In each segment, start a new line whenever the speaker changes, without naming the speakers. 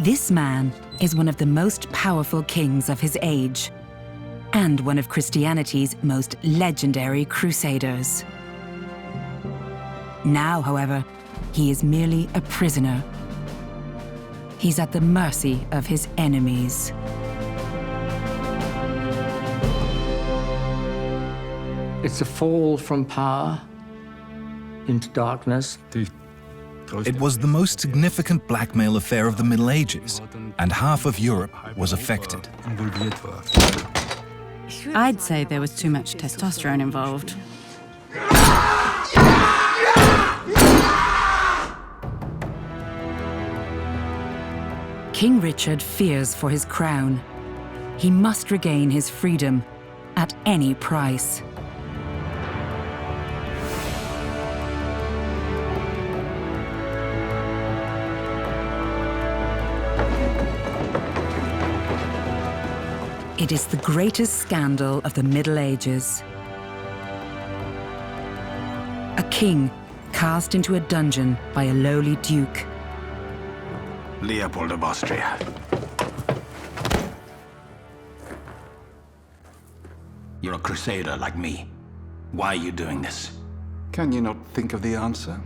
This man is one of the most powerful kings of his age, and one of Christianity's most legendary crusaders. Now, however, he is merely a prisoner. He's at the mercy of his enemies.
It's a fall from power into darkness.
It was the most significant blackmail affair of the Middle Ages, and half of Europe was affected.
I'd say there was too much testosterone involved.
King Richard fears for his crown. He must regain his freedom at any price. It is the greatest scandal of the Middle Ages. A king cast into a dungeon by a lowly duke.
Leopold of Austria. You're a crusader like me. Why are you doing this?
Can you not think of the answer?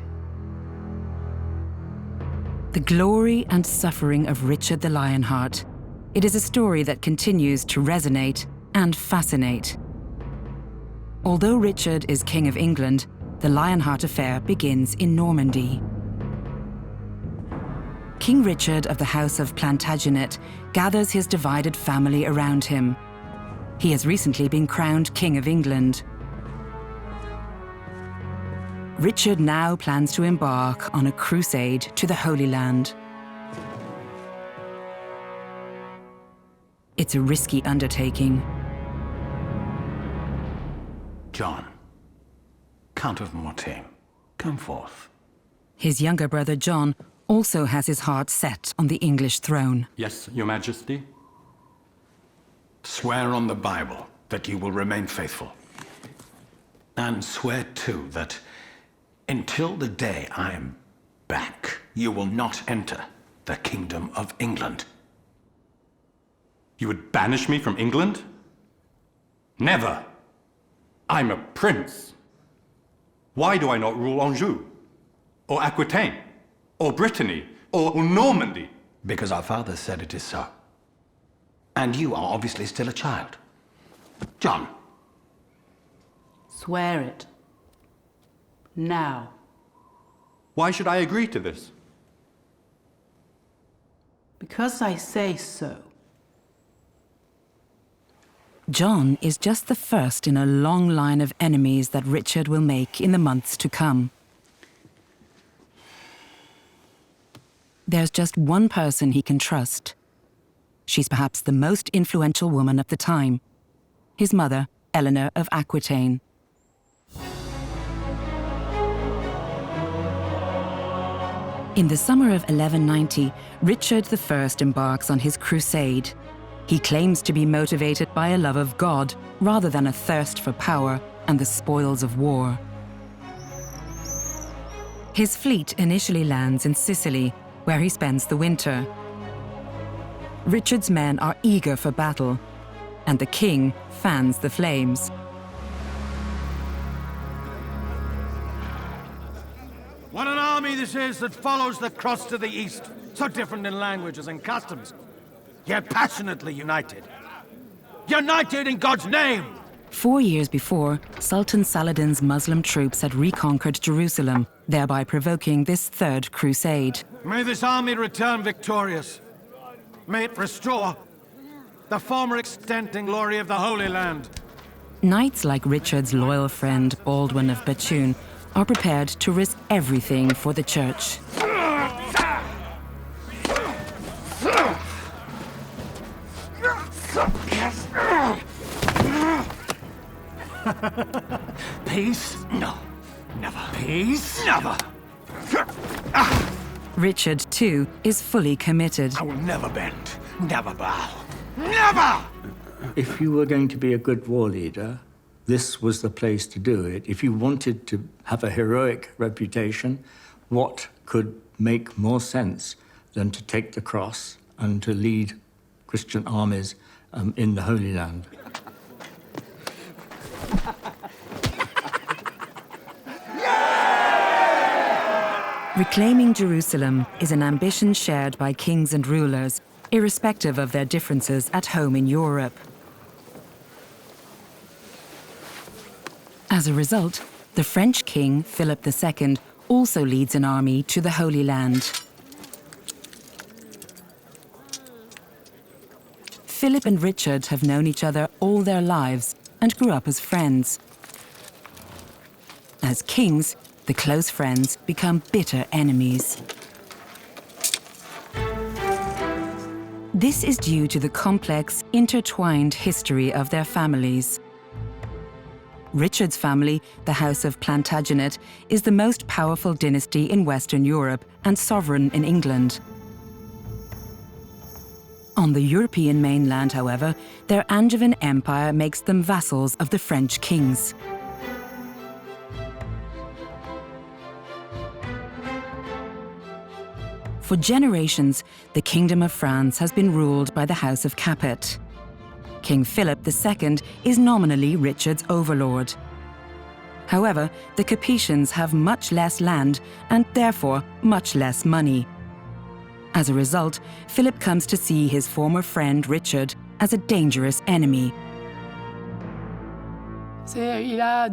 The glory and suffering of Richard the Lionheart. It is a story that continues to resonate and fascinate. Although Richard is King of England, the Lionheart affair begins in Normandy. King Richard of the House of Plantagenet gathers his divided family around him. He has recently been crowned King of England. Richard now plans to embark on a crusade to the Holy Land. It's a risky undertaking.
John, Count of Mortain, come forth.
His younger brother John also has his heart set on the English throne.
Yes, Your Majesty.
Swear on the Bible that you will remain faithful. And swear, too, that until the day I am back, you will not enter the Kingdom of England.
You would banish me from England? Never! I'm a prince. Why do I not rule Anjou? Or Aquitaine? Or Brittany? Or Normandy?
Because our father said it is so. And you are obviously still a child. John.
Swear it. Now.
Why should I agree to this?
Because I say so.
John is just the first in a long line of enemies that Richard will make in the months to come. There's just one person he can trust. She's perhaps the most influential woman of the time. His mother, Eleanor of Aquitaine. In the summer of 1190, Richard I embarks on his crusade. He claims to be motivated by a love of God rather than a thirst for power and the spoils of war. His fleet initially lands in Sicily, where he spends the winter. Richard's men are eager for battle, and the king fans the flames.
What an army this is that follows the cross to the east, so different in languages and customs, yet passionately united. United in God's name!
4 years before, Sultan Saladin's Muslim troops had reconquered Jerusalem, thereby provoking this third crusade.
May this army return victorious. May it restore the former extent and glory of the Holy Land.
Knights like Richard's loyal friend Baldwin of Bethune are prepared to risk everything for the church.
Peace? No. Never. Peace? Never.
Richard, too, is fully committed.
I will never bend. Never bow. Never!
If you were going to be a good war leader, this was the place to do it. If you wanted to have a heroic reputation, what could make more sense than to take the cross and to lead Christian armies in the Holy Land.
Reclaiming Jerusalem is an ambition shared by kings and rulers, irrespective of their differences at home in Europe. As a result, the French king, Philip II, also leads an army to the Holy Land. Philip and Richard have known each other all their lives and grew up as friends. As kings, the close friends become bitter enemies. This is due to the complex, intertwined history of their families. Richard's family, the House of Plantagenet, is the most powerful dynasty in Western Europe and sovereign in England. On the European mainland, however, their Angevin empire makes them vassals of the French kings. For generations, the Kingdom of France has been ruled by the House of Capet. King Philip II is nominally Richard's overlord. However, the Capetians have much less land and therefore much less money. As a result, Philip comes to see his former friend Richard as a dangerous enemy.
Compared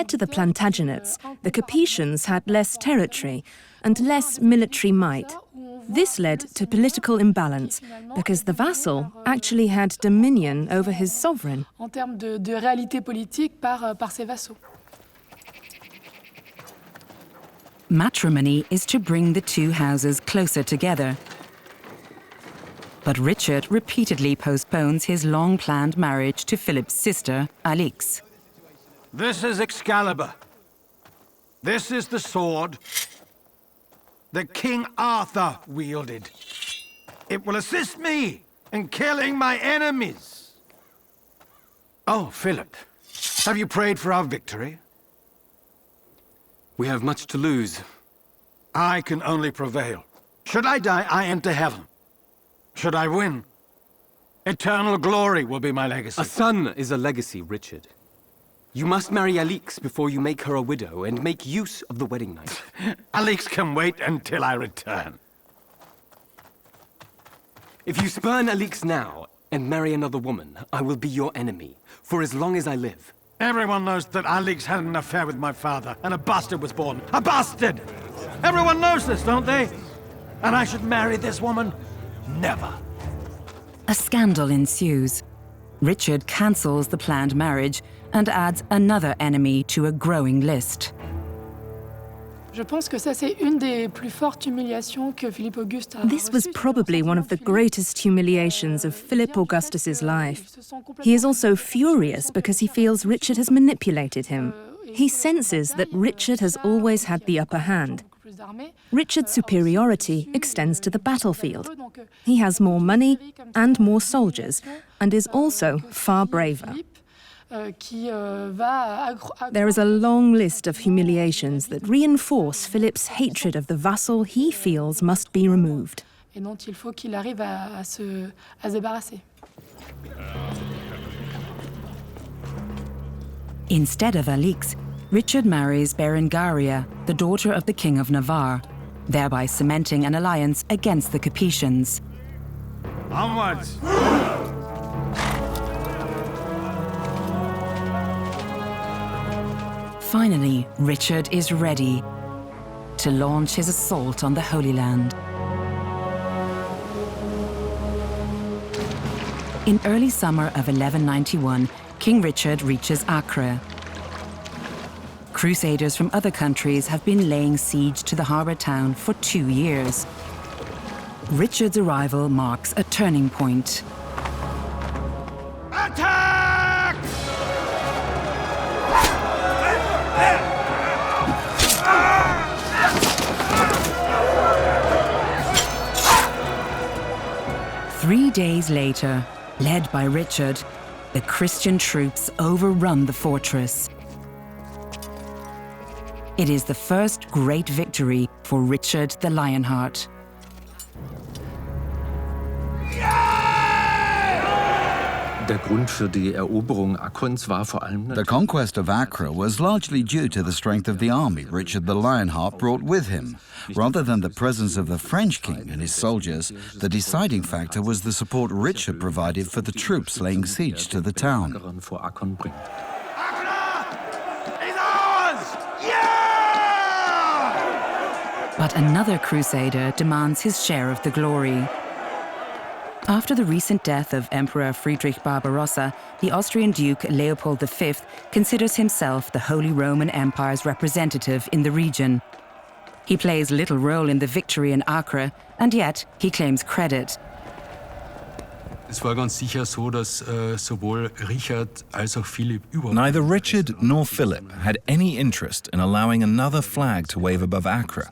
to the Plantagenets, the Capetians had less territory and less military might. This led to political imbalance because the vassal actually had dominion over his sovereign.
Matrimony is to bring the two houses closer together. But Richard repeatedly postpones his long-planned marriage to Philip's sister, Alix.
This is Excalibur. This is the sword that King Arthur wielded. It will assist me in killing my enemies. Oh, Philip, have you prayed for our victory?
We have much to lose.
I can only prevail. Should I die, I enter heaven. Should I win, eternal glory will be my legacy.
A son is a legacy, Richard. You must marry Alix before you make her a widow and make use of the wedding night.
Alix can wait until I return.
If you spurn Alix now and marry another woman, I will be your enemy for as long as I live.
Everyone knows that Alix had an affair with my father and a bastard was born. A bastard! Everyone knows this, don't they? And I should marry this woman? Never.
A scandal ensues. Richard cancels the planned marriage and adds another enemy to a growing list.
This was probably one of the greatest humiliations of Philip Augustus's life. He is also furious because he feels Richard has manipulated him. He senses that Richard has always had the upper hand. Richard's superiority extends to the battlefield. He has more money and more soldiers, and is also far braver. There is a long list of humiliations that reinforce Philip's hatred of the vassal he feels must be removed.
Instead of Alix, Richard marries Berengaria, the daughter of the King of Navarre, thereby cementing an alliance against the Capetians.
Onwards!
Finally, Richard is ready to launch his assault on the Holy Land. In early summer of 1191, King Richard reaches Acre. Crusaders from other countries have been laying siege to the harbour town for 2 years. Richard's arrival marks a turning point.
Attack!
3 days later, led by Richard, the Christian troops overrun the fortress. It is the first great victory for Richard the Lionheart.
The conquest of Acre was largely due to the strength of the army Richard the Lionheart brought with him. Rather than the presence of the French king and his soldiers, the deciding factor was the support Richard provided for the troops laying siege to the town.
But another crusader demands his share of the glory. After the recent death of Emperor Friedrich Barbarossa, the Austrian Duke Leopold V considers himself the Holy Roman Empire's representative in the region. He plays little role in the victory in Acre, and yet he claims credit.
Neither Richard nor Philip had any interest in allowing another flag to wave above Acre,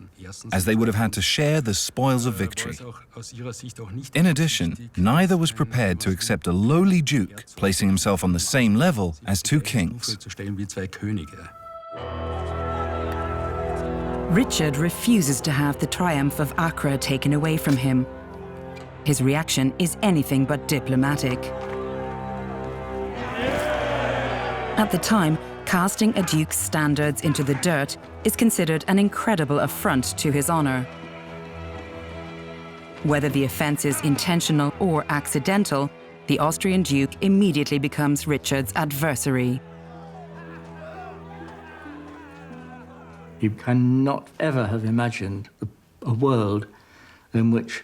as they would have had to share the spoils of victory. In addition, neither was prepared to accept a lowly duke placing himself on the same level as two kings.
Richard refuses to have the triumph of Acre taken away from him. His reaction is anything but diplomatic. At the time, casting a duke's standards into the dirt is considered an incredible affront to his honor. Whether the offense is intentional or accidental, the Austrian duke immediately becomes Richard's adversary.
You cannot ever have imagined a world in which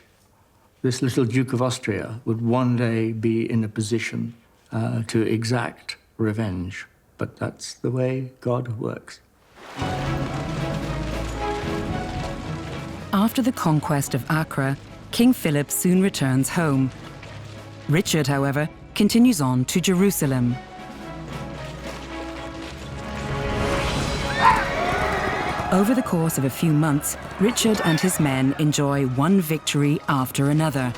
this little Duke of Austria would one day be in a position to exact revenge. But that's the way God works.
After the conquest of Acre, King Philip soon returns home. Richard, however, continues on to Jerusalem. Over the course of a few months, Richard and his men enjoy one victory after another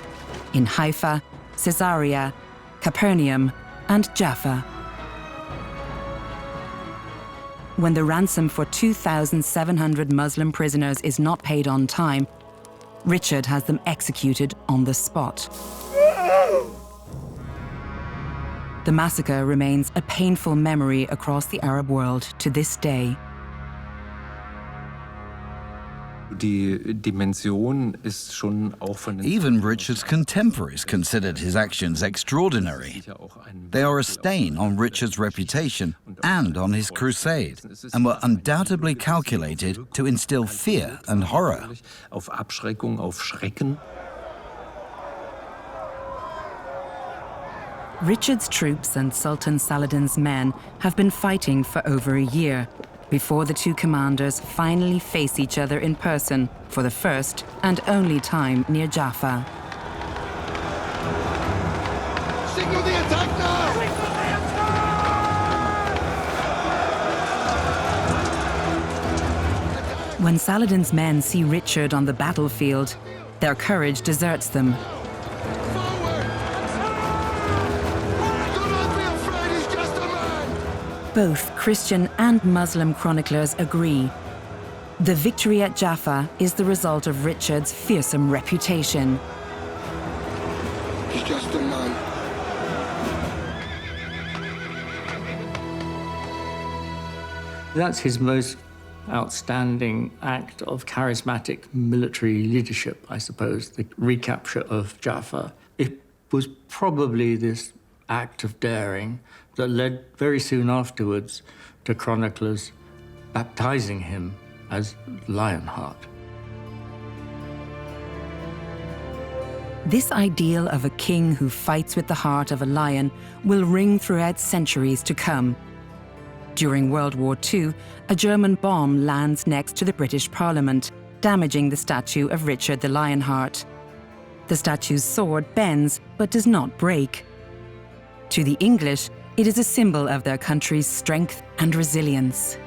in Haifa, Caesarea, Capernaum, and Jaffa. When the ransom for 2,700 Muslim prisoners is not paid on time, Richard has them executed on the spot. The massacre remains a painful memory across the Arab world to this day.
Even Richard's contemporaries considered his actions extraordinary. They are a stain on Richard's reputation and on his crusade, and were undoubtedly calculated to instill fear and horror.
Richard's troops and Sultan Saladin's men have been fighting for over a year, before the two commanders finally face each other in person for the first and only time near Jaffa.
Signal the attack now!
When Saladin's men see Richard on the battlefield, their courage deserts them. Both Christian and Muslim chroniclers agree. The victory at Jaffa is the result of Richard's fearsome reputation.
He's just a man.
That's his most outstanding act of charismatic military leadership, I suppose, the recapture of Jaffa. It was probably this act of daring that led very soon afterwards to chroniclers baptizing him as Lionheart.
This ideal of a king who fights with the heart of a lion will ring throughout centuries to come. During World War II, a German bomb lands next to the British Parliament, damaging the statue of Richard the Lionheart. The statue's sword bends but does not break. To the English, it is a symbol of their country's strength and resilience.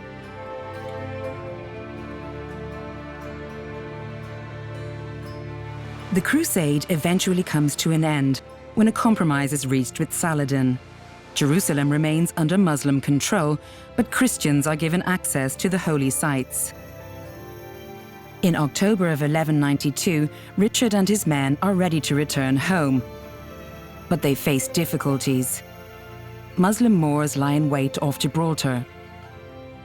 The crusade eventually comes to an end when a compromise is reached with Saladin. Jerusalem remains under Muslim control, but Christians are given access to the holy sites. In October of 1192, Richard and his men are ready to return home. But they face difficulties. Muslim Moors lie in wait off Gibraltar.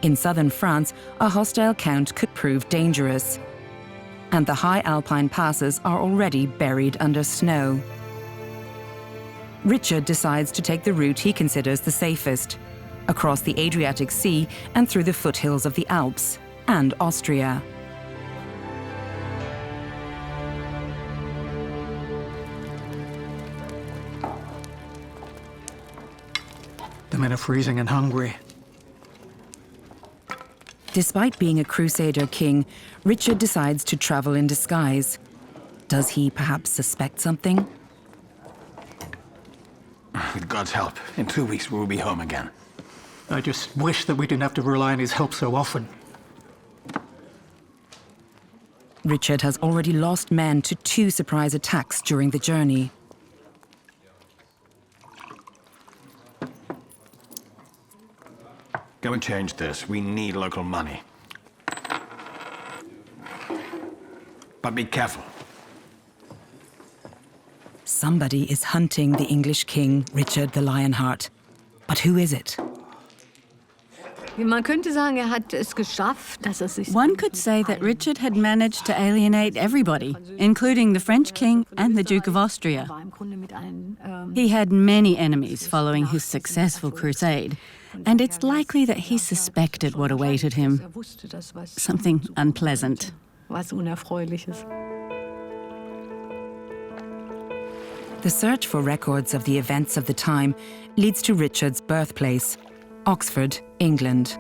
In southern France, a hostile count could prove dangerous, and the high alpine passes are already buried under snow. Richard decides to take the route he considers the safest, across the Adriatic Sea and through the foothills of the Alps and Austria.
The men are freezing and hungry.
Despite being a Crusader king, Richard decides to travel in disguise. Does he perhaps suspect something?
With God's help, in 2 weeks we will be home again.
I just wish that we didn't have to rely on his help so often.
Richard has already lost men to 2 surprise attacks during the journey.
Go and change this. We need local money. But be careful.
Somebody is hunting the English king, Richard the Lionheart. But who is it?
One could say that Richard had managed to alienate everybody, including the French king and the Duke of Austria. He had many enemies following his successful crusade, and it's likely that he suspected what awaited him. Something unpleasant.
The search for records of the events of the time leads to Richard's birthplace, Oxford, England.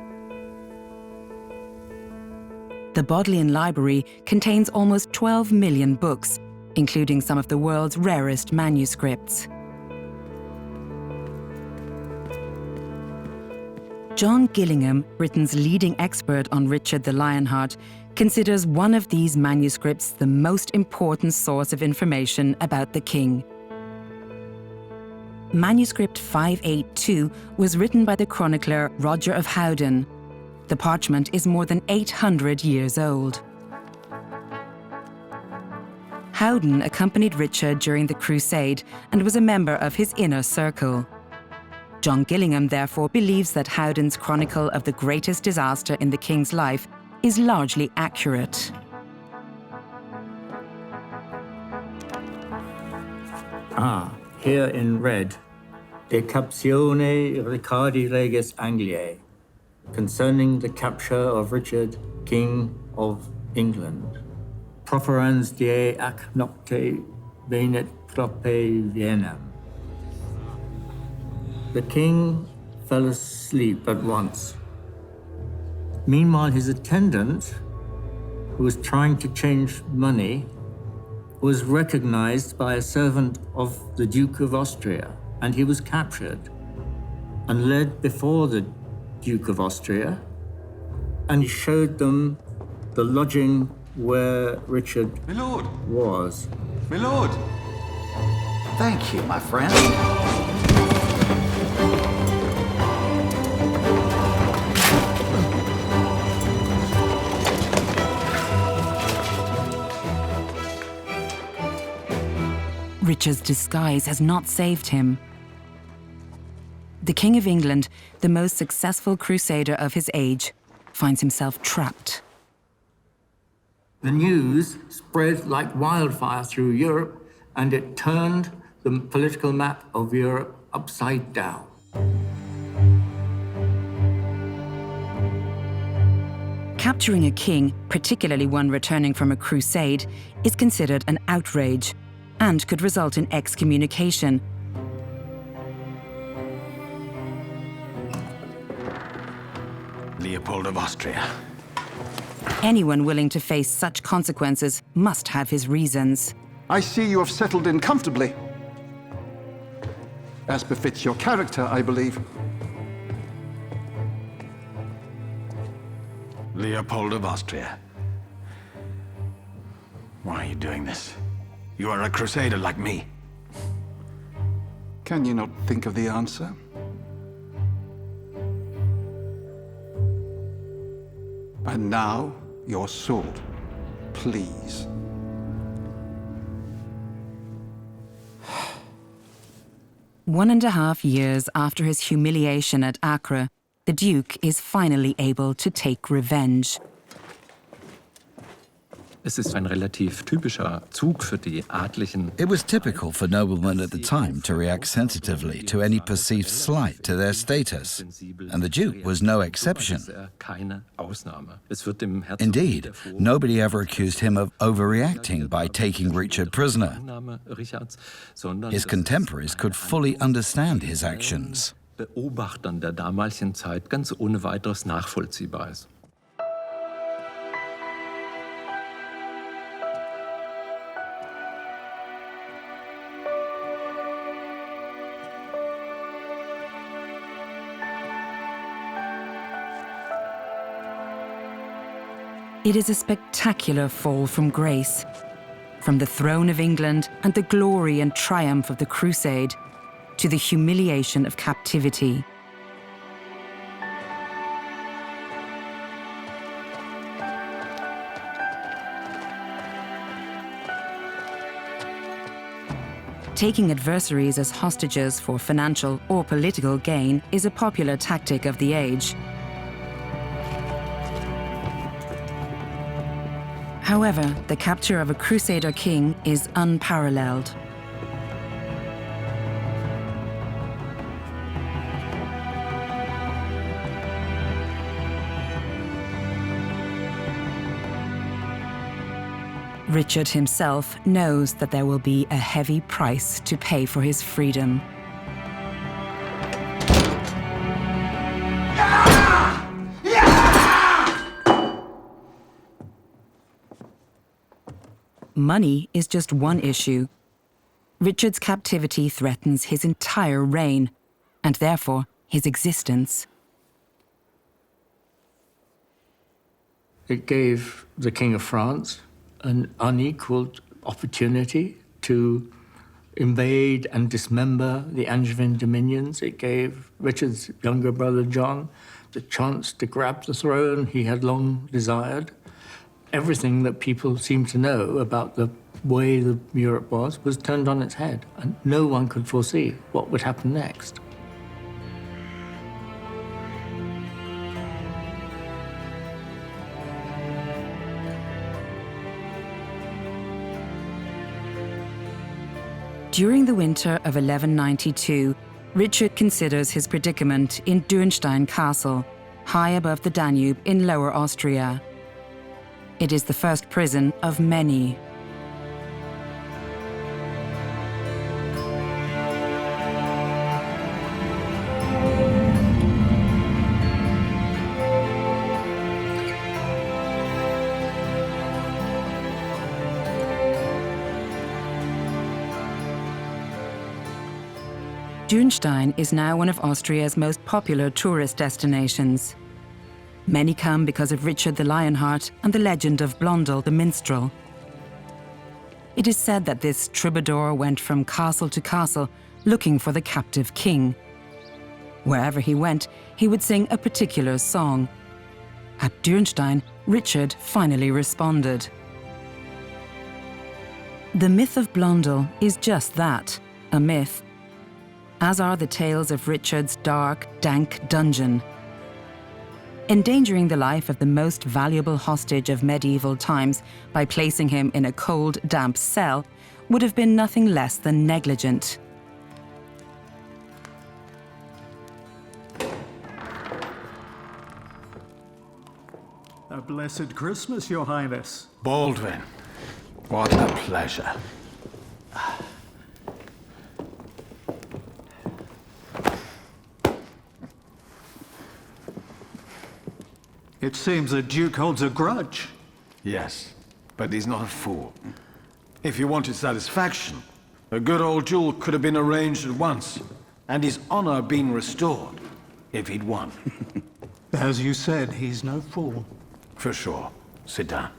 The Bodleian Library contains almost 12 million books, including some of the world's rarest manuscripts. John Gillingham, Britain's leading expert on Richard the Lionheart, considers one of these manuscripts the most important source of information about the king. Manuscript 582 was written by the chronicler Roger of Howden. The parchment is more than 800 years old. Howden accompanied Richard during the Crusade and was a member of his inner circle. John Gillingham therefore believes that Howden's chronicle of the greatest disaster in the king's life is largely accurate.
Here in red, De Captione Ricardi Regis Angliae, concerning the capture of Richard, King of England. Proferens die ac nocte venet prope Vienna. The king fell asleep at once. Meanwhile, his attendant, who was trying to change money, was recognized by a servant of the Duke of Austria, and he was captured and led before the Duke of Austria, and he showed them the lodging where Richard was.
My lord! Thank you, my friend.
Richard's disguise has not saved him. The King of England, the most successful crusader of his age, finds himself trapped.
The news spread like wildfire through Europe, and it turned the political map of Europe upside down.
Capturing a king, particularly one returning from a crusade, is considered an outrage and could result in excommunication.
Leopold of Austria.
Anyone willing to face such consequences must have his reasons.
I see you have settled in comfortably. As befits your character, I believe.
Leopold of Austria. Why are you doing this? You are a crusader like me.
Can you not think of the answer? And now, your sword, please.
1.5 years after his humiliation at Acre, the Duke is finally able to take revenge.
Es ist ein relativ typischer Zug für die Adligen.
It was typical for noblemen at the time to react sensitively to any perceived slight to their status, and the Duke was no exception. Indeed, nobody ever accused him of overreacting by taking Richard prisoner. His contemporaries could fully understand his actions.
Beobachtern der damaligen Zeit ganz ohne weiteres nachvollziehbar ist.
It is a spectacular fall from grace. From the throne of England and the glory and triumph of the Crusade, to the humiliation of captivity. Taking adversaries as hostages for financial or political gain is a popular tactic of the age. However, the capture of a Crusader king is unparalleled. Richard himself knows that there will be a heavy price to pay for his freedom. Money is just one issue. Richard's captivity threatens his entire reign, and therefore his existence.
It gave the King of France an unequaled opportunity to invade and dismember the Angevin dominions. It gave Richard's younger brother John the chance to grab the throne he had long desired. Everything that people seemed to know about the way that Europe was turned on its head, and no one could foresee what would happen next.
During the winter of 1192, Richard considers his predicament in Dürnstein Castle, high above the Danube in Lower Austria. It is the first prison of many. Dürnstein is now one of Austria's most popular tourist destinations. Many come because of Richard the Lionheart and the legend of Blondel the minstrel. It is said that this troubadour went from castle to castle looking for the captive king. Wherever he went, he would sing a particular song. At Dürnstein, Richard finally responded. The myth of Blondel is just that, a myth, as are the tales of Richard's dark, dank dungeon. Endangering the life of the most valuable hostage of medieval times by placing him in a cold, damp cell would have been nothing less than negligent.
A blessed Christmas, Your Highness.
Baldwin, what a pleasure.
It seems the Duke holds a grudge.
Yes, but he's not a fool. If he wanted satisfaction, a good old duel could have been arranged at once, and his honor been restored, if he'd won.
As you said, he's no fool.
For sure. Sit down.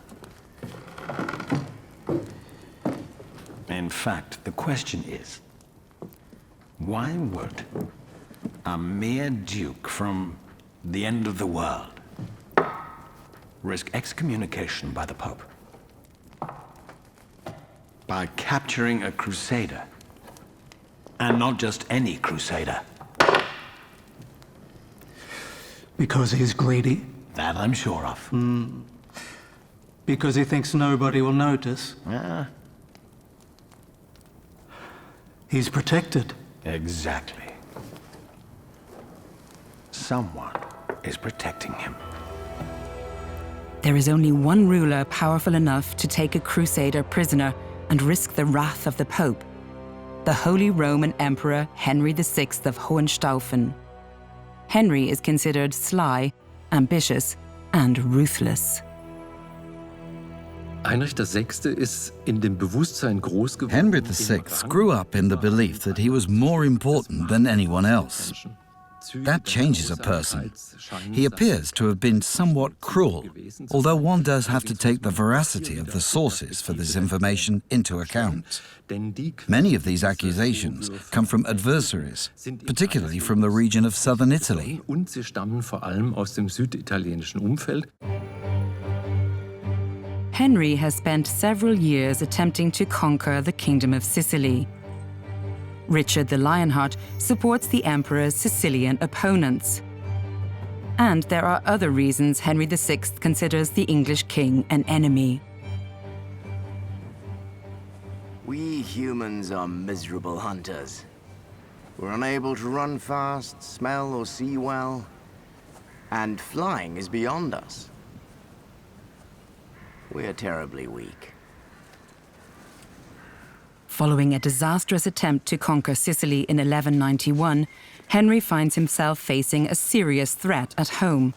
In fact, the question is, why would a mere duke from the end of the world risk excommunication by the Pope by capturing a Crusader And not just any Crusader.
Because he's greedy?
That I'm sure of.
Because he thinks nobody will notice? He's protected.
Exactly. Someone is protecting him.
There is only one ruler powerful enough to take a Crusader prisoner and risk the wrath of the Pope: the Holy Roman Emperor Henry VI of Hohenstaufen. Henry is considered sly, ambitious, and ruthless.
Heinrich VI. Ist in dem Bewusstsein groß geworden.
Henry VI grew up in the belief that he was more important than anyone else. That changes a person. He appears to have been somewhat cruel, although one does have to take the veracity of the sources for this information into account. Many of these accusations come from adversaries, particularly from the region of southern Italy.
Und sie stammen vor allem aus dem süditalienischen Umfeld.
Henry has spent several years attempting to conquer the Kingdom of Sicily. Richard the Lionheart supports the emperor's Sicilian opponents. And there are other reasons Henry VI considers the English king an enemy.
We humans are miserable hunters. We're unable to run fast, smell or see well, and flying is beyond us. We're terribly weak.
Following a disastrous attempt to conquer Sicily in 1191, Henry finds himself facing a serious threat at home.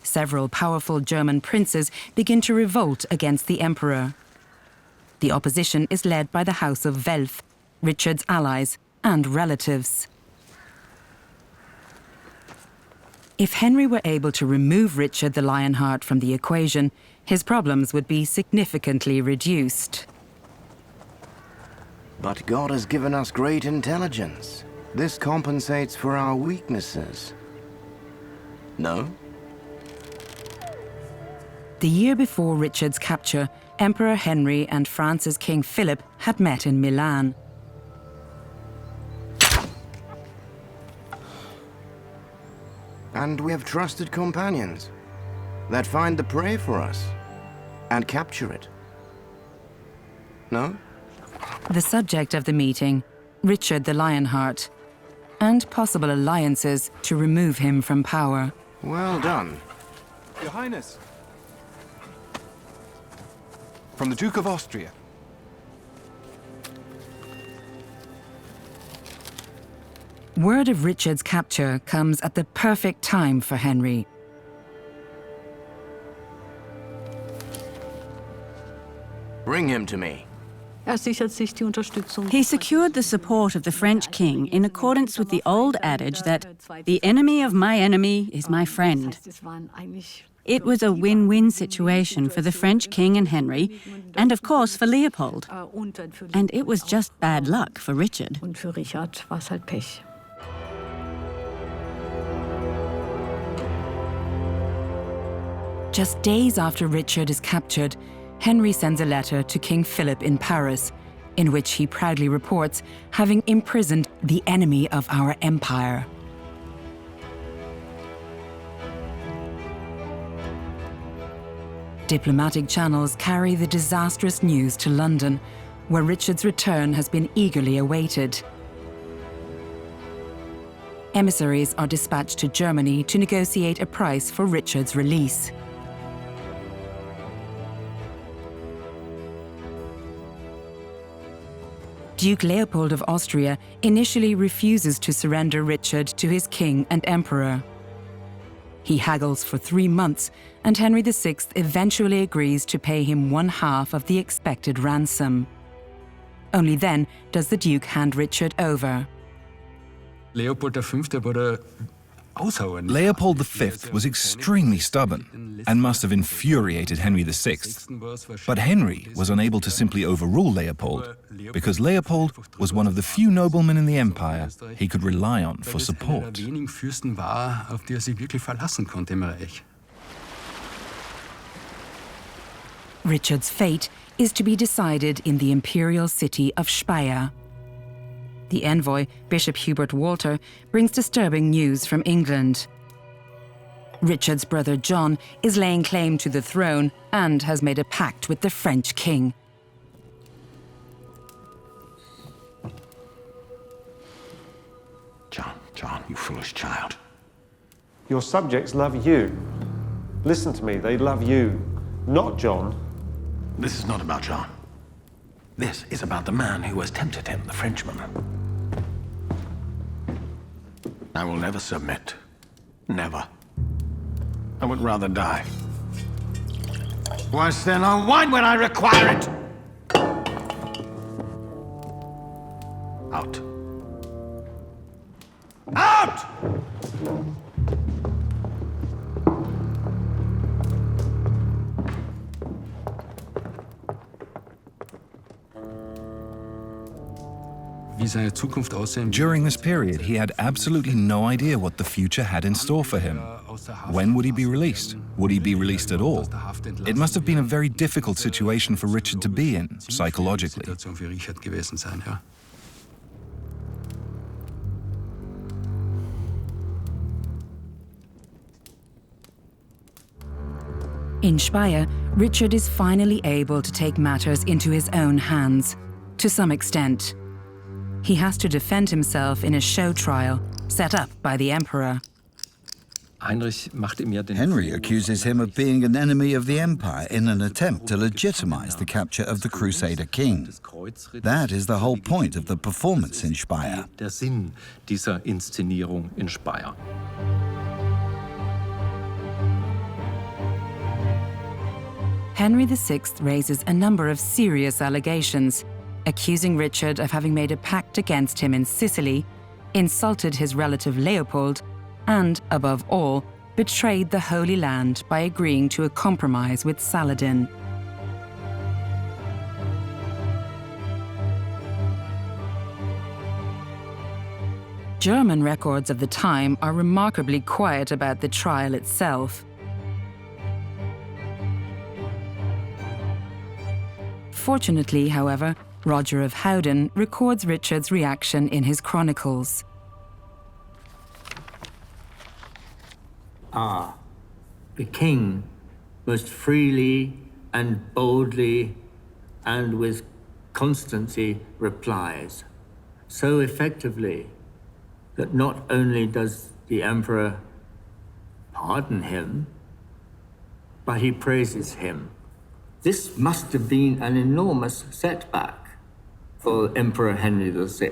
Several powerful German princes begin to revolt against the emperor. The opposition is led by the House of Welf, Richard's allies and relatives. If Henry were able to remove Richard the Lionheart from the equation, his problems would be significantly reduced.
But God has given us great intelligence. This compensates for our weaknesses. No?
The year before Richard's capture, Emperor Henry and France's King Philip had met in Milan.
And we have trusted companions that find the prey for us and capture it. No?
The subject of the meeting, Richard the Lionheart, and possible alliances to remove him from power.
Well done.
Your Highness. From the Duke of Austria.
Word of Richard's capture comes at the perfect time for Henry.
Bring him to me.
He secured the support of the French king in accordance with the old adage that the enemy of my enemy is my friend. It was a win-win situation for the French king and Henry, and of course for Leopold. And it was just bad luck for Richard.
Just days after Richard is captured, Henry sends a letter to King Philip in Paris, in which he proudly reports having imprisoned the enemy of our empire. Diplomatic channels carry the disastrous news to London, where Richard's return has been eagerly awaited. Emissaries are dispatched to Germany to negotiate a price for Richard's release. Duke Leopold of Austria initially refuses to surrender Richard to his king and emperor. He haggles for 3 months, and Henry VI eventually agrees to pay him 1/2 of the expected ransom. Only then does the Duke hand Richard over.
Leopold V was extremely stubborn and must have infuriated Henry VI. But Henry was unable to simply overrule Leopold because Leopold was one of the few noblemen in the empire he could rely on for support.
Richard's fate is to be decided in the imperial city of Speyer. the envoy, Bishop Hubert Walter, brings disturbing news from England. Richard's brother John is laying claim to the throne and has made a pact with the French king.
John, you foolish child.
Your subjects love you. Listen to me, they love you, not John.
This is not about John. This is about the man who has tempted him, the Frenchman. I will never submit. Never. I would rather die.
Was there no wine when I require it?
Out.
Out!
During this period, he had absolutely no idea what the future had in store for him. When would he be released? Would he be released at all? It must have been a very difficult situation for Richard to be in, psychologically.
In Speyer, Richard is finally able to take matters into his own hands, to some extent. He has to defend himself in a show trial set up by the emperor.
Henry accuses him of being an enemy of the empire in an attempt to legitimize the capture of the Crusader king. That is the whole point of the performance in Speyer.
Der Sinn dieser Inszenierung in Speyer.
Henry VI raises a number of serious allegations, accusing Richard of having made a pact against him in Sicily, insulted his relative Leopold, and, above all, betrayed the Holy Land by agreeing to a compromise with Saladin. German records of the time are remarkably quiet about the trial itself. Fortunately, however, Roger of Howden records Richard's reaction in his chronicles.
The king most freely and boldly and with constancy replies, so effectively that not only does the emperor pardon him, but he praises him. This must have been an enormous setback for Emperor Henry VI.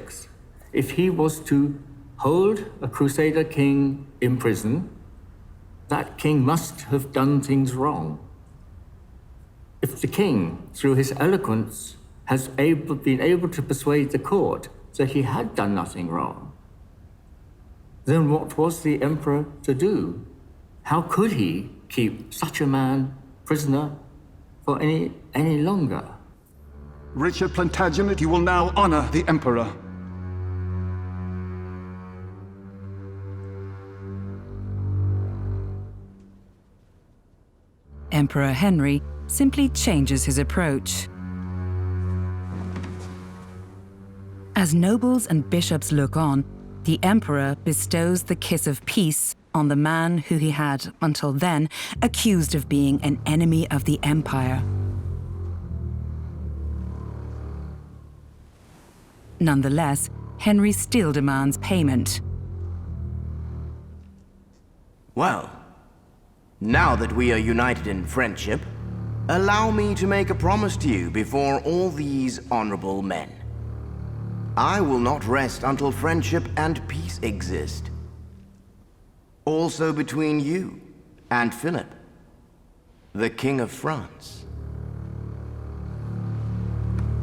If he was to hold a Crusader king in prison, that king must have done things wrong. If the king, through his eloquence, has been able to persuade the court that he had done nothing wrong, then what was the emperor to do? How could he keep such a man prisoner for any longer?
Richard Plantagenet, you will now honor the Emperor.
Emperor Henry simply changes his approach. As nobles and bishops look on, the emperor bestows the kiss of peace on the man who he had, until then, accused of being an enemy of the empire. Nonetheless, Henry still demands payment.
Well, now that we are united in friendship, allow me to make a promise to you before all these honorable men. I will not rest until friendship and peace exist. Also between you and Philip, the King of France.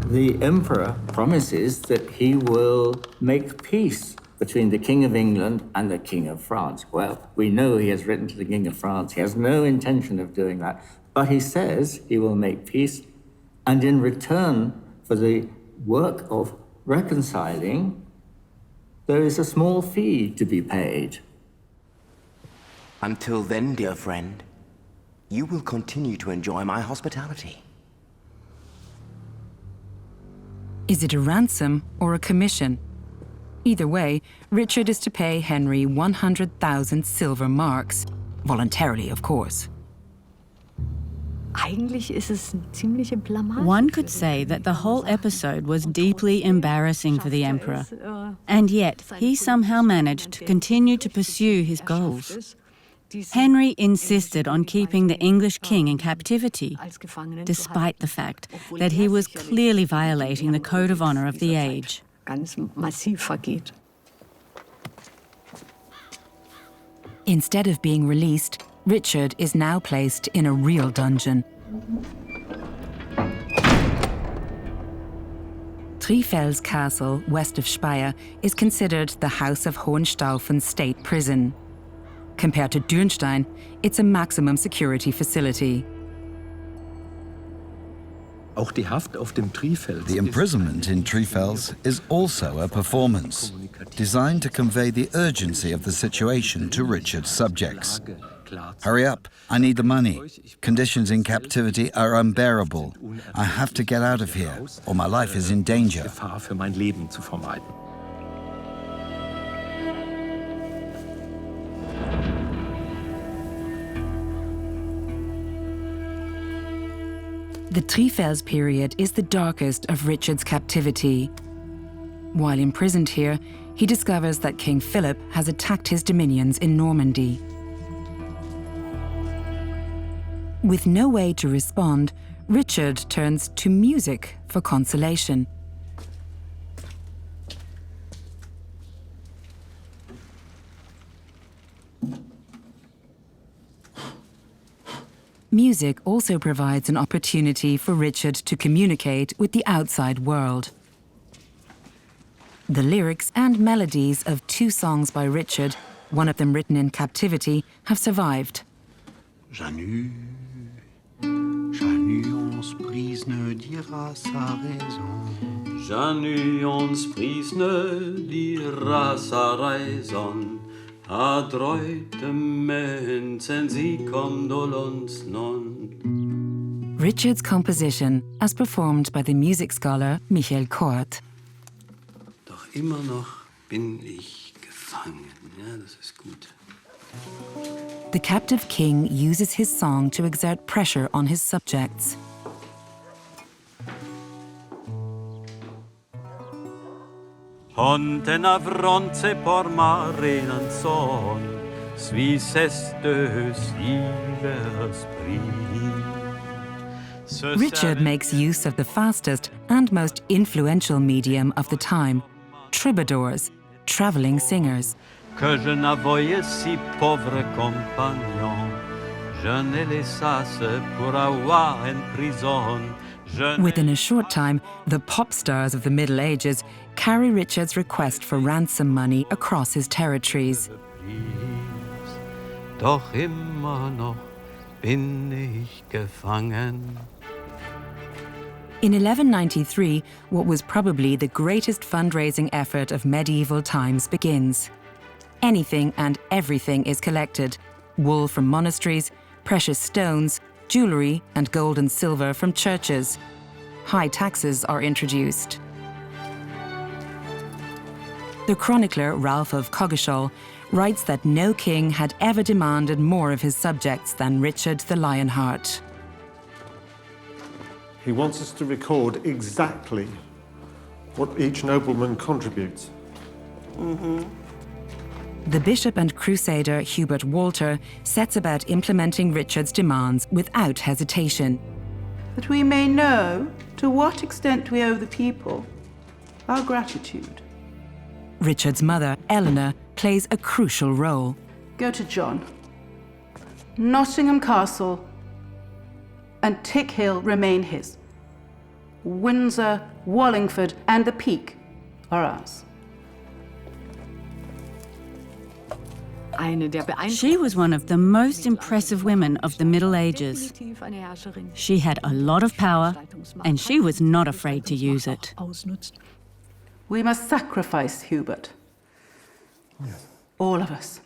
The emperor promises that he will make peace between the King of England and the King of France. Well, we know he has written to the King of France. He has no intention of doing that. But he says he will make peace, and in return for the work of reconciling, there is a small fee to be paid.
Until then, dear friend, you will continue to enjoy my hospitality.
Is it a ransom or a commission? Either way, Richard is to pay Henry 100,000 silver marks, voluntarily, of course.
One could say that the whole episode was deeply embarrassing for the emperor, and yet he somehow managed to continue to pursue his goals. Henry insisted on keeping the English king in captivity, despite the fact that he was clearly violating the code of honor of the age.
Instead of being released, Richard is now placed in a real dungeon. Trifels Castle, west of Speyer, is considered the House of Hohenstaufen state prison. Compared to Dürnstein, it's a maximum security facility.
The imprisonment in Trifels is also a performance, designed to convey the urgency of the situation to Richard's subjects. Hurry up, I need the money. Conditions in captivity are unbearable. I have to get out of here, or my life is in danger.
The Trifels period is the darkest of Richard's captivity. While imprisoned here, he discovers that King Philip has attacked his dominions in Normandy. With no way to respond, Richard turns to music for consolation. Music also provides an opportunity for Richard to communicate with the outside world. The lyrics and melodies of two songs by Richard, one of them written in captivity, have survived.
Janu, Janu, ons prise ne dira sa raison.
Janu, ons prise ne dira sa raison.
Richard's composition, as performed by the music scholar Michael Kort.
Doch immer noch bin ich gefangen. Ja, das ist gut.
The captive king uses his song to exert pressure on his subjects.
Honten avronce por mare non son, suis estes ivers
Richard makes use of the fastest and most influential medium of the time, troubadours, traveling singers.
Que je n'avoyais si pauvre compagnon, je ne laissasse pour avoir en prison.
Within a short time, the pop stars of the Middle Ages carry Richard's request for ransom money across his territories.
Doch immer noch bin ich gefangen.
In 1193, what was probably the greatest fundraising effort of medieval times begins. Anything and everything is collected: wool from monasteries, precious stones, jewelry and gold and silver from churches. High taxes are introduced. The chronicler Ralph of Coggeshall writes that no king had ever demanded more of his subjects than Richard the Lionheart.
He wants us to record exactly what each nobleman contributes.
The bishop and crusader Hubert Walter sets about implementing Richard's demands without hesitation.
That we may know to what extent we owe the people our gratitude.
Richard's mother, Eleanor, plays a crucial role.
Go to John. Nottingham Castle and Tick Hill remain his. Windsor, Wallingford, and the Peak are ours.
She was one of the most impressive women of the Middle Ages. She had a lot of power, and she was not afraid to use it.
We must sacrifice Hubert.
Yes.
All of us.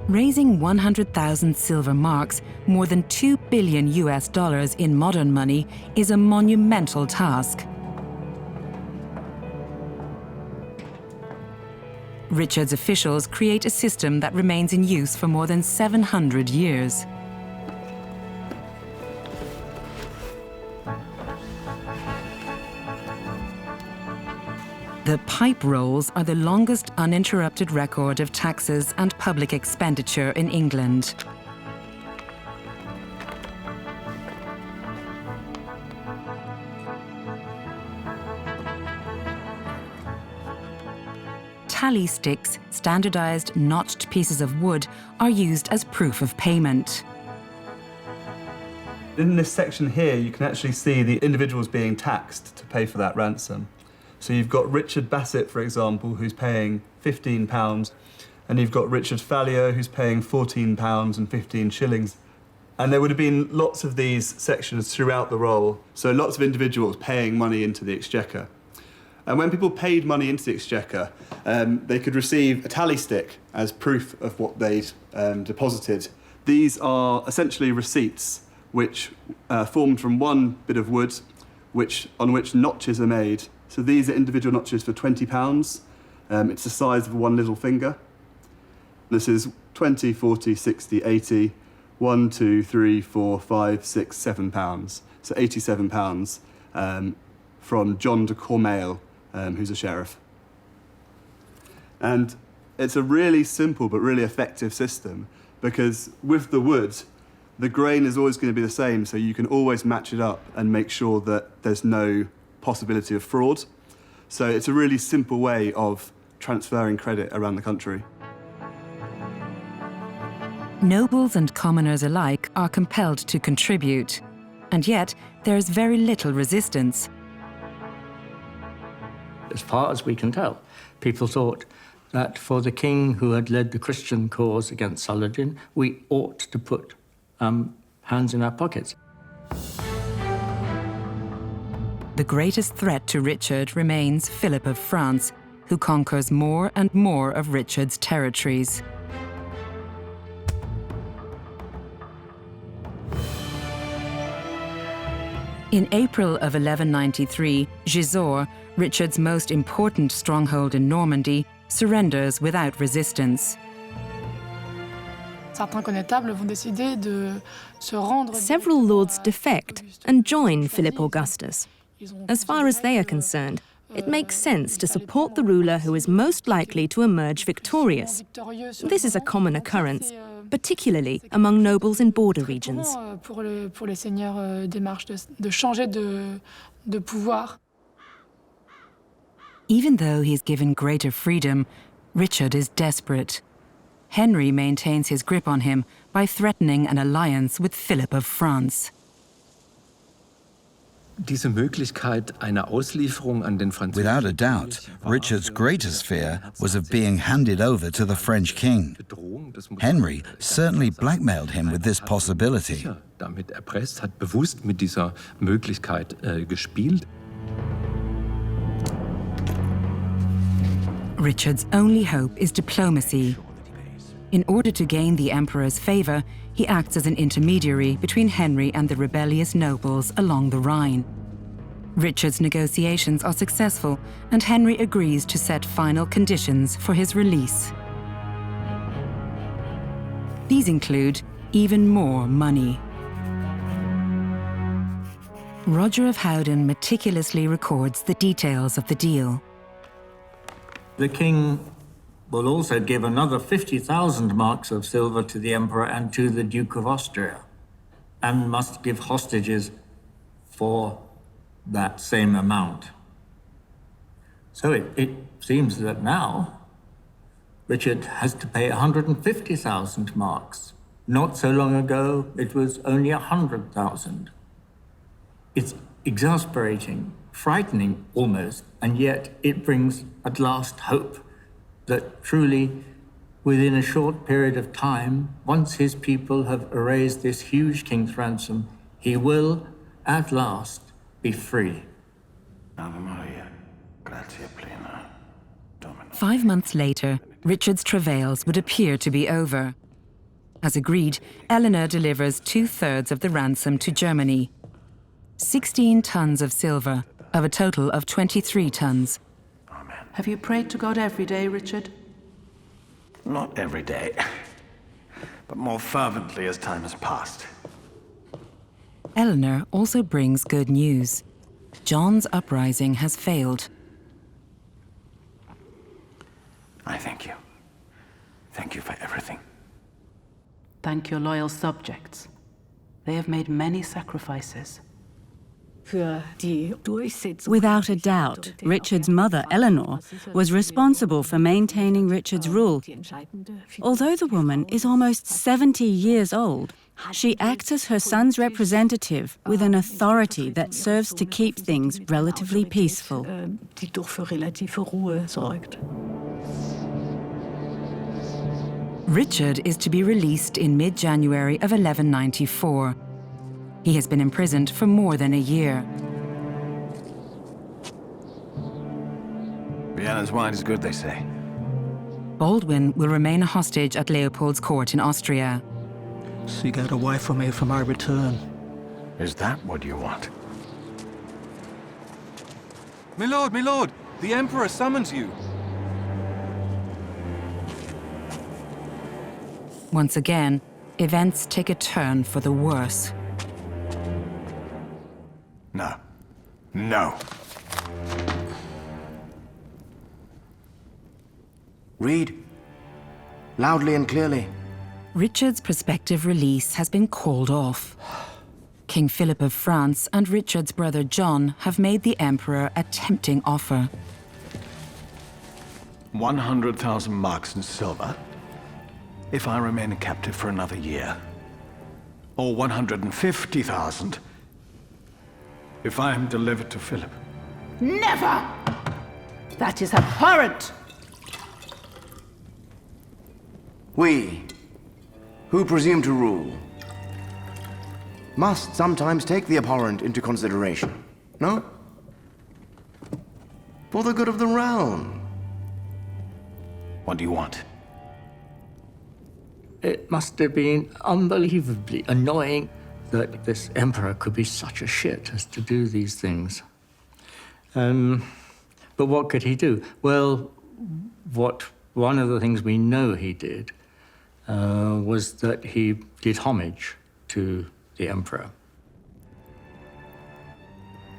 Raising 100,000 silver marks, more than $2 billion in modern money, is a monumental task. Richard's officials create a system that remains in use for more than 700 years. The pipe rolls are the longest uninterrupted record of taxes and public expenditure in England. Tally sticks, standardized notched pieces of wood, are used as proof of payment.
In this section here, you can actually see the individuals being taxed to pay for that ransom. So you've got Richard Bassett, for example, who's paying £15, and you've got Richard Fallio, who's paying £14 and 15 shillings. And there would have been lots of these sections throughout the roll, so lots of individuals paying money into the exchequer. And when people paid money into the exchequer, they could receive a tally stick as proof of what they'd deposited. These are essentially receipts which formed from one bit of wood on which notches are made. So these are individual notches for £20. It's the size of one little finger. This is 20, 40, 60, 80, 1, 2, 3, 4, 5, 6, £7. So £87 from John de Cormail, who's a sheriff. And it's a really simple but really effective system because with the wood, the grain is always going to be the same, so you can always match it up and make sure that there's no possibility of fraud. So it's a really simple way of transferring credit around the country.
Nobles and commoners alike are compelled to contribute, and yet there is very little resistance.
As far as we can tell, people thought that for the king who had led the Christian cause against Saladin, we ought to put hands in our pockets.
The greatest threat to Richard remains Philip of France, who conquers more and more of Richard's territories. In April of 1193, Gisors, Richard's most important stronghold in Normandy, surrenders without resistance.
Several lords defect and join Philip Augustus. As far as they are concerned, it makes sense to support the ruler who is most likely to emerge victorious. This is a common occurrence, particularly among nobles in border regions.
Even though he is given greater freedom, Richard is desperate. Henry maintains his grip on him by threatening an alliance with Philip of France.
Without a doubt, Richard's greatest fear was of being handed over to the French king. Henry certainly blackmailed him with this possibility.
Richard's only hope is diplomacy. In order to gain the emperor's favor, he acts as an intermediary between Henry and the rebellious nobles along the Rhine. Richard's negotiations are successful, and Henry agrees to set final conditions for his release. These include even more money. Roger of Howden meticulously records the details of the deal.
The king will also give another 50,000 marks of silver to the emperor and to the Duke of Austria, and must give hostages for that same amount. So it seems that now Richard has to pay 150,000 marks. Not so long ago, it was only 100,000. It's exasperating, frightening almost, and yet it brings at last hope that truly, within a short period of time, once his people have erased this huge king's ransom, he will, at last, be free.
5 months later, Richard's travails would appear to be over. As agreed, Eleanor delivers 2/3 of the ransom to Germany. 16 tons of silver, of a total of 23 tons.
Have you prayed to God every day, Richard?
Not every day, but more fervently as time has passed.
Eleanor also brings good news. John's uprising has failed.
I thank you. Thank you for everything.
Thank your loyal subjects. They have made many sacrifices.
Without a doubt, Richard's mother, Eleanor, was responsible for maintaining Richard's rule. Although the woman is almost 70 years old, she acts as her son's representative with an authority that serves to keep things relatively peaceful.
Richard is to be released in mid-January of 1194. He has been imprisoned for more than a year.
Vienna's wine is good, they say.
Baldwin will remain a hostage at Leopold's court in Austria.
Seek out a wife for me for my return.
Is that what you want?
My lord, the Emperor summons you.
Once again, events take a turn for the worse.
No. No.
Read. Loudly and clearly.
Richard's prospective release has been called off. King Philip of France and Richard's brother John have made the Emperor a tempting offer.
100,000 marks in silver if I remain a captive for another year. Or 150,000 if I am delivered to Philip.
Never! That is abhorrent!
We, who presume to rule, must sometimes take the abhorrent into consideration, no? For the good of the realm.
What do you want?
It must have been unbelievably annoying that this emperor could be such a shit as to do these things. But what could he do? Well, one of the things we know he did was that he did homage to the emperor.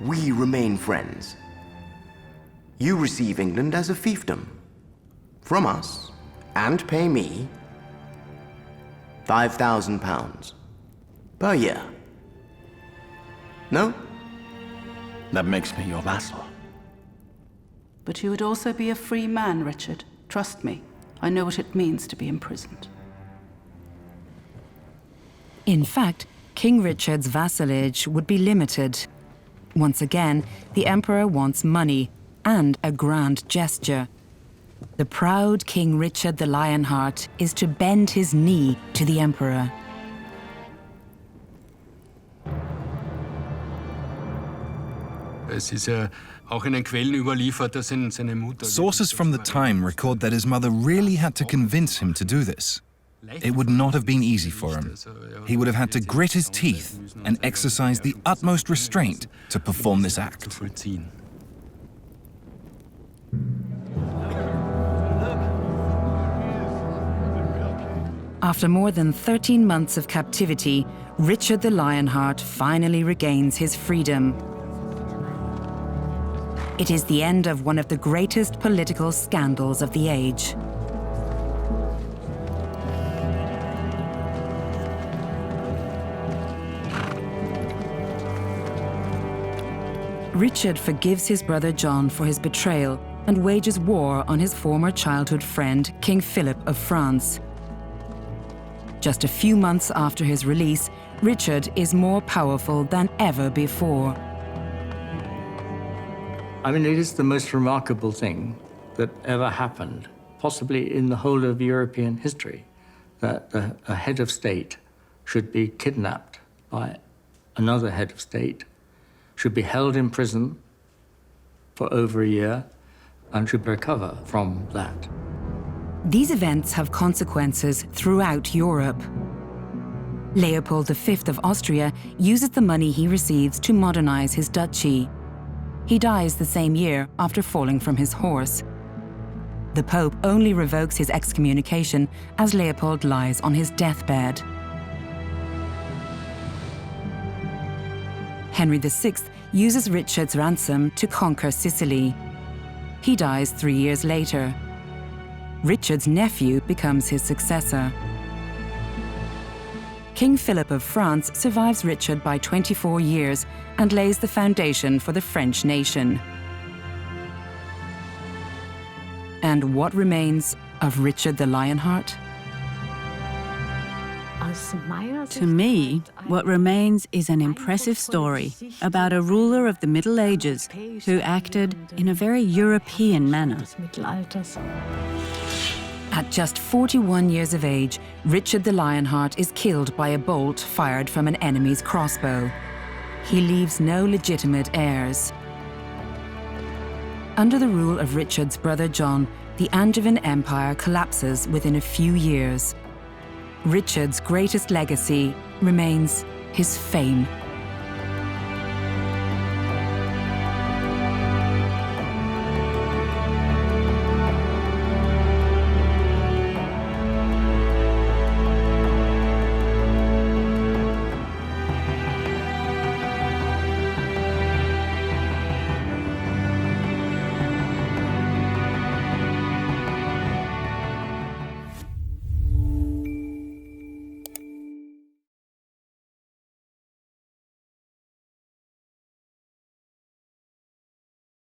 We remain friends. You receive England as a fiefdom from us, and pay me £5,000 per year. No?
That makes me your vassal.
But you would also be a free man, Richard. Trust me, I know what it means to be imprisoned.
In fact, King Richard's vassalage would be limited. Once again, the Emperor wants money and a grand gesture. The proud King Richard the Lionheart is to bend his knee to the Emperor.
Sources from the time record that his mother really had to convince him to do this. It would not have been easy for him. He would have had to grit his teeth and exercise the utmost restraint to perform this act.
After more than 13 months of captivity, Richard the Lionheart finally regains his freedom. It is the end of one of the greatest political scandals of the age. Richard forgives his brother John for his betrayal and wages war on his former childhood friend, King Philip of France. Just a few months after his release, Richard is more powerful than ever before.
I mean, it is the most remarkable thing that ever happened, possibly in the whole of European history, that a head of state should be kidnapped by another head of state, should be held in prison for over a year, and should recover from that.
These events have consequences throughout Europe. Leopold V of Austria uses the money he receives to modernize his duchy. He dies the same year after falling from his horse. The Pope only revokes his excommunication as Leopold lies on his deathbed. Henry VI uses Richard's ransom to conquer Sicily. He dies 3 years later. Richard's nephew becomes his successor. King Philip of France survives Richard by 24 years and lays the foundation for the French nation. And what remains of Richard the Lionheart?
To me, what remains is an impressive story about a ruler of the Middle Ages who acted in a very European manner.
At just 41 years of age, Richard the Lionheart is killed by a bolt fired from an enemy's crossbow. He leaves no legitimate heirs. Under the rule of Richard's brother John, the Angevin Empire collapses within a few years. Richard's greatest legacy remains his fame.